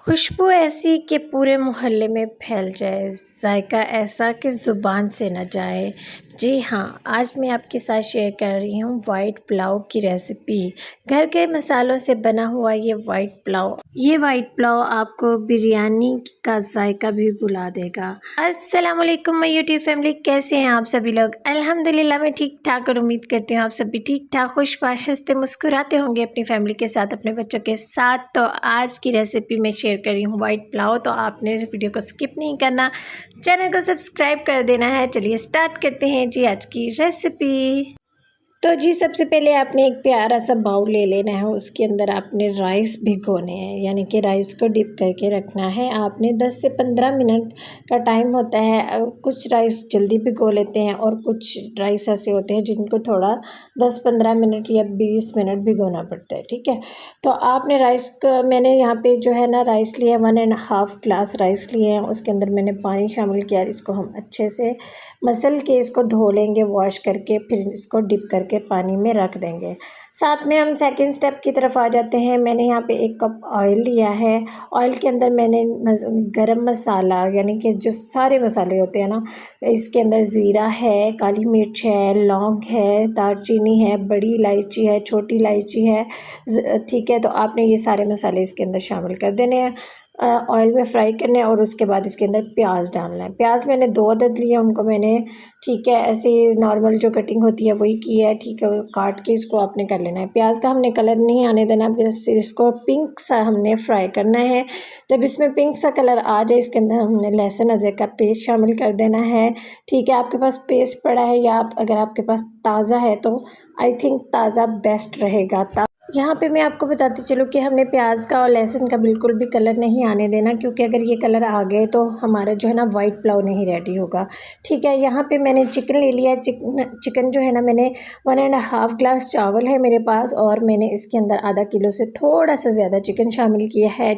खुशबू ऐसी कि पूरे मोहल्ले में फैल जाए, जायका ऐसा कि ज़ुबान से न जाए। जी हाँ, आज मैं आपके साथ शेयर कर रही हूँ वाइट पुलाव की रेसिपी। घर के मसालों से बना हुआ ये वाइट पुलाव आपको बिरयानी का जायका भी भुला देगा। अस्सलाम वालेकुम माय यूट्यूब फैमिली, कैसे हैं आप सभी लोग? अल्हम्दुलिल्लाह मैं ठीक ठाक और उम्मीद करती हूँ आप सभी ठीक ठाक खुशबाश हंसते मुस्कुराते होंगे अपनी फैमिली के साथ, अपने बच्चों के साथ। तो आज की रेसिपी में शेयर कर रही हूँ वाइट पुलाव। तो आपने वीडियो को स्किप नहीं करना, चैनल को सब्सक्राइब कर देना है। चलिए स्टार्ट करते हैं जी आज की रेसिपी। तो जी सबसे पहले आपने एक प्यारा सा बाउल ले लेना है, उसके अंदर आपने राइस भिगोने हैं, यानी कि राइस को डिप करके रखना है। आपने 10 से 15 मिनट का टाइम होता है। कुछ राइस जल्दी भिगो लेते हैं और कुछ राइस ऐसे होते हैं जिनको थोड़ा 10-15 मिनट या 20 मिनट भिगोना पड़ता है, ठीक है। तो आपने राइस का, मैंने यहाँ पे जो है ना राइस लिया, 1.5 ग्लास राइस लिए हैं। उसके अंदर मैंने पानी शामिल किया। इसको हम अच्छे से मसल के इसको धो लेंगे वॉश करके, फिर इसको डिप करके पानी में रख देंगे। साथ में हम सेकंड स्टेप की तरफ आ जाते हैं। मैंने यहाँ पे 1 कप ऑयल लिया है। ऑयल के अंदर मैंने गरम मसाला, यानी कि जो सारे मसाले होते हैं ना, इसके अंदर ज़ीरा है, काली मिर्च है, लौंग है, दालचीनी है, बड़ी इलायची है, छोटी इलायची है, ठीक है। तो आपने ये सारे मसाले इसके अंदर शामिल कर देने हैं, ऑयल में फ्राई करने हैं। और उसके बाद इसके अंदर प्याज डालना है। प्याज मैंने 2 अदद लिए, उनको मैंने, ठीक है, ऐसे नॉर्मल जो कटिंग होती है वही की है, ठीक है। काट के इसको आपने कर लेना है। प्याज का हमने कलर नहीं आने देना, बस इसको पिंक सा हमने फ्राई करना है। जब इसमें पिंक सा कलर आ जाए, इसके अंदर हमने लहसुन अदरक का पेस्ट शामिल कर देना है, ठीक है। आपके पास पेस्ट पड़ा है या अगर आपके पास ताज़ा है तो आई थिंक ताज़ा बेस्ट रहेगा। यहाँ पे मैं आपको बताती चलूँ कि हमने प्याज का और लहसुन का बिल्कुल भी कलर नहीं आने देना, क्योंकि अगर ये कलर आ गए तो हमारा जो है ना वाइट पुलाव नहीं रेडी होगा, ठीक है। यहाँ पे मैंने चिकन ले लिया है। चिकन जो है ना, मैंने 1.5 ग्लास चावल है मेरे पास, और मैंने इसके अंदर आधा किलो से थोड़ा सा ज़्यादा चिकन शामिल किया है।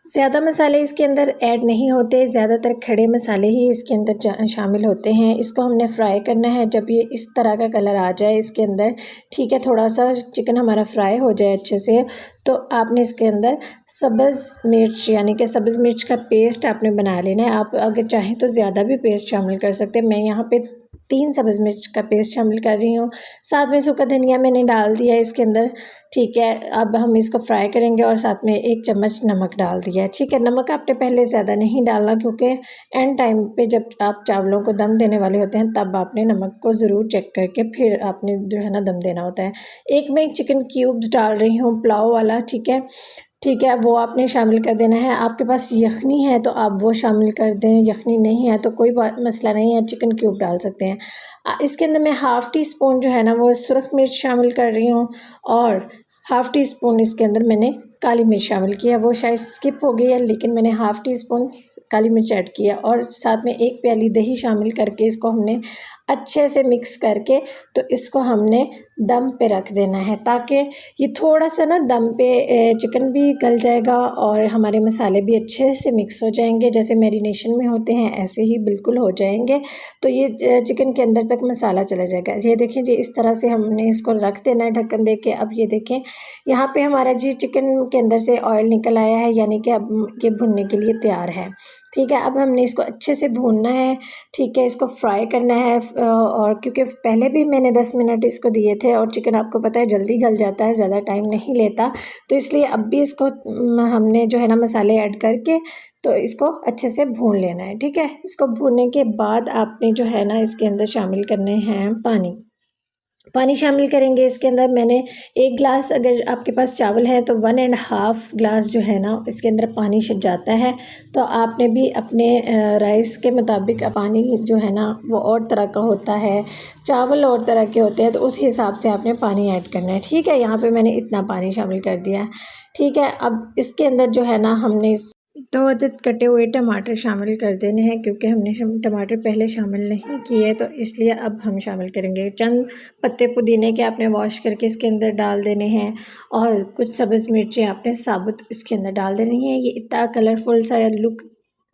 ज़्यादा मसाले इसके अंदर ऐड नहीं होते, ज़्यादातर खड़े मसाले ही इसके अंदर शामिल होते हैं। इसको हमने फ्राई करना है। जब ये इस तरह का कलर आ जाए इसके अंदर, ठीक है, थोड़ा सा चिकन हमारा फ्राई हो जाए अच्छे से, तो आपने इसके अंदर सब्ज़ मिर्च, यानी कि सब्ज़ मिर्च का पेस्ट आपने बना लेना है। आप अगर चाहें तो ज़्यादा भी पेस्ट शामिल कर सकते हैं। मैं यहाँ पे 3 सब्ज़ मिर्च का पेस्ट शामिल कर रही हूँ। साथ में सूखा धनिया मैंने डाल दिया है इसके अंदर, ठीक है। अब हम इसको फ्राई करेंगे और साथ में 1 चम्मच नमक डाल दिया है, ठीक है। नमक आपने पहले ज़्यादा नहीं डालना, क्योंकि एंड टाइम पे जब आप चावलों को दम देने वाले होते हैं तब आपने नमक को ज़रूर चेक करके फिर आपने जो है ना दम देना होता है। एक मैं चिकन क्यूब्स डाल रही हूँ पुलाव वाला, ठीक है, ठीक है, वो आपने शामिल कर देना है। आपके पास यखनी है तो आप वो शामिल कर दें, यखनी नहीं है तो कोई मसला नहीं है, चिकन क्यूब डाल सकते हैं। इसके अंदर मैं हाफ़ टी स्पून जो है ना वो सुरख मिर्च शामिल कर रही हूँ, और हाफ़ टी स्पून इसके अंदर मैंने काली मिर्च शामिल किया। वो शायद स्किप हो गई है, लेकिन मैंने हाफ़ टी स्पून काली मिर्च ऐड किया, और साथ में 1 प्याली दही शामिल करके इसको हमने अच्छे से मिक्स करके, तो इसको हमने दम पे रख देना है, ताकि ये थोड़ा सा ना दम पे चिकन भी गल जाएगा और हमारे मसाले भी अच्छे से मिक्स हो जाएंगे। जैसे मैरिनेशन में होते हैं ऐसे ही बिल्कुल हो जाएंगे। तो ये चिकन के अंदर तक मसाला चला जाएगा। ये देखें जी, इस तरह से हमने इसको रख देना है ढक्कन दे के। अब ये देखें यहाँ पे हमारा जी चिकन के अंदर से ऑयल निकल आया है, यानी कि अब ये भुनने के लिए तैयार है, ठीक है। अब हमने इसको अच्छे से भूनना है, ठीक है, इसको फ्राई करना है। और क्योंकि पहले भी मैंने 10 मिनट इसको दिए थे, और चिकन आपको पता है जल्दी गल जाता है, ज़्यादा टाइम नहीं लेता, तो इसलिए अब भी इसको हमने जो है ना मसाले ऐड करके तो इसको अच्छे से भून लेना है, ठीक है। इसको भूनने के बाद आपने जो है ना इसके अंदर शामिल करने हैं पानी शामिल करेंगे इसके अंदर। मैंने 1 ग्लास, अगर आपके पास चावल है तो 1.5 ग्लास जो है ना इसके अंदर पानी जाता है। तो आपने भी अपने राइस के मुताबिक पानी जो है ना वो और तरह का होता है, चावल और तरह के होते हैं, तो उस हिसाब से आपने पानी ऐड करना है, ठीक है। यहाँ पे मैंने इतना पानी शामिल कर दिया है, ठीक है। अब इसके अंदर जो है ना हमने 2 अदद कटे हुए टमाटर शामिल कर देने हैं, क्योंकि हमने टमाटर पहले शामिल नहीं किए, तो इसलिए अब हम शामिल करेंगे। चंद पत्ते पुदीने के आपने वॉश करके इसके अंदर डाल देने हैं, और कुछ सब्ज़ मिर्चें आपने साबुत इसके अंदर डाल देनी है। ये इतना कलरफुल सा लुक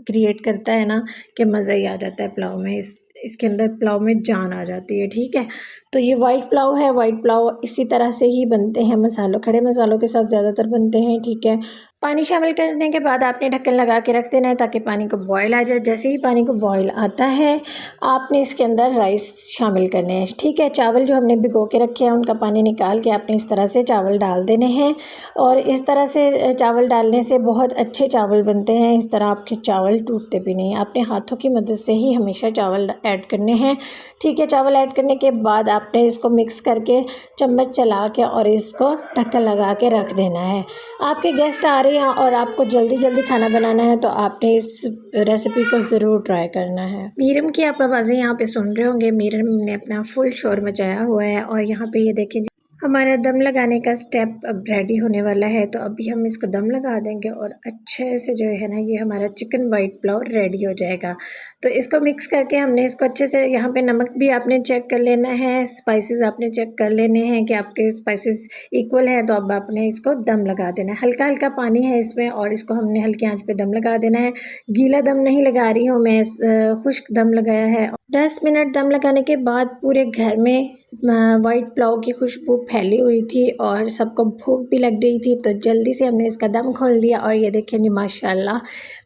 क्रिएट करता है ना कि मज़ा ही आ जाता है पुलाव में। इसके अंदर पुलाव में जान आ जाती है, ठीक है। तो ये वाइट पुलाव है। वाइट पुलाव इसी तरह से ही बनते हैं, खड़े मसालों के साथ ज़्यादातर बनते हैं, ठीक है। पानी शामिल करने के बाद आपने ढक्कन लगा के रख देना है ताकि पानी को बॉयल आ जाए। जैसे ही पानी को बॉयल आता है आपने इसके अंदर राइस शामिल करने हैं। ठीक है, चावल जो हमने भिगो के रखे हैं उनका पानी निकाल के आपने इस तरह से चावल डाल देने हैं और इस तरह से चावल डालने से बहुत अच्छे चावल बनते हैं। इस तरह आपके चावल टूटते भी नहीं। आपने हाथों की मदद से ही हमेशा चावल ऐड करने हैं। ठीक है, चावल ऐड करने के बाद आपने इसको मिक्स करके चम्मच चला के और इसको ढक्कन लगा के रख देना है। आपके गेस्ट आ रहे हैं और आपको जल्दी जल्दी खाना बनाना है तो आपने इस रेसिपी को ज़रूर ट्राई करना है। मीरम की आप आवाज़ें यहाँ पे सुन रहे होंगे। मीरम ने अपना फुल शोर मचाया हुआ है और यहाँ पे ये देखें हमारा दम लगाने का स्टेप अब रेडी होने वाला है। तो अभी हम इसको दम लगा देंगे और अच्छे से जो है ना ये हमारा चिकन वाइट पुलाव रेडी हो जाएगा। तो इसको मिक्स करके हमने इसको अच्छे से, यहाँ पे नमक भी आपने चेक कर लेना है, स्पाइसेस आपने चेक कर लेने हैं कि आपके स्पाइसेस इक्वल हैं। तो अब आपने इसको दम लगा देना है। हल्का हल्का पानी है इसमें और इसको हमने हल्की आंच पे दम लगा देना है। गीला दम नहीं लगा रही हूँ मैं, खुश्क दम लगाया है। 10 मिनट दम लगाने के बाद पूरे घर में वाइट पुलाव की खुशबू फैली हुई थी और सबको भूख भी लग रही थी। तो जल्दी से हमने इसका दम खोल दिया और ये देखिए जी माशाल्लाह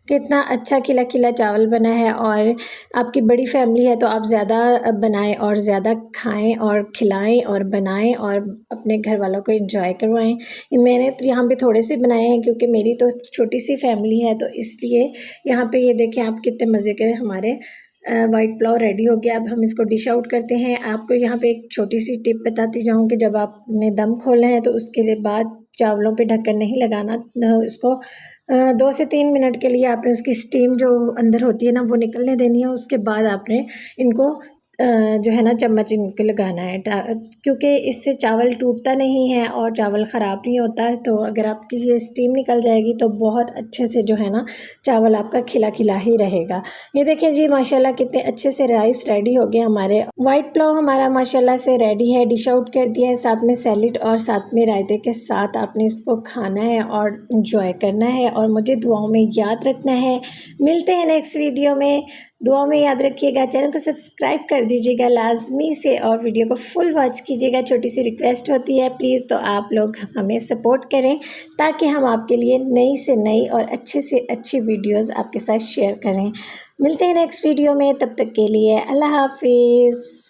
कितना अच्छा खिला खिला चावल बना है। और आपकी बड़ी फैमिली है तो आप ज़्यादा बनाएं और ज़्यादा खाएं और खिलाएं और बनाएं और अपने घर वालों को एंजॉय करवाएं। मैंने तो यहाँ पे थोड़े से बनाए हैं क्योंकि मेरी तो छोटी सी फैमिली है, तो इसलिए यहाँ पे ये देखें आप कितने मज़े के हमारे वाइट पुलाव रेडी हो गया। अब हम इसको डिश आउट करते हैं। आपको यहाँ पे एक छोटी सी टिप बताती जाऊँ कि जब आपने दम खोलना है तो उसके लिए बाद चावलों पे ढक्कन नहीं लगाना। इसको 2 से 3 मिनट के लिए आपने उसकी स्टीम जो अंदर होती है ना वो निकलने देनी है। उसके बाद आपने इनको जो है ना चम्मच इनको लगाना है क्योंकि इससे चावल टूटता नहीं है और चावल ख़राब नहीं होता है। तो अगर आपकी ये स्टीम निकल जाएगी तो बहुत अच्छे से जो है ना चावल आपका खिला खिला ही रहेगा। ये देखिए जी माशाल्लाह कितने अच्छे से राइस रेडी हो गए हमारे। वाइट पुलाव हमारा माशाल्लाह से रेडी है, डिश आउट कर दिया है। साथ में सैलेड और साथ में रायते के साथ आपने इसको खाना है और इंजॉय करना है और मुझे दुआओं में याद रखना है। मिलते हैं नेक्स्ट वीडियो में। दुआ में याद रखिएगा, चैनल को सब्सक्राइब कर दीजिएगा लाजमी से और वीडियो को फुल वॉच कीजिएगा। छोटी सी रिक्वेस्ट होती है प्लीज़, तो आप लोग हमें सपोर्ट करें ताकि हम आपके लिए नई से नई और अच्छे से अच्छी वीडियोस आपके साथ शेयर करें। मिलते हैं नेक्स्ट वीडियो में, तब तक के लिए अल्लाह हाफिज़।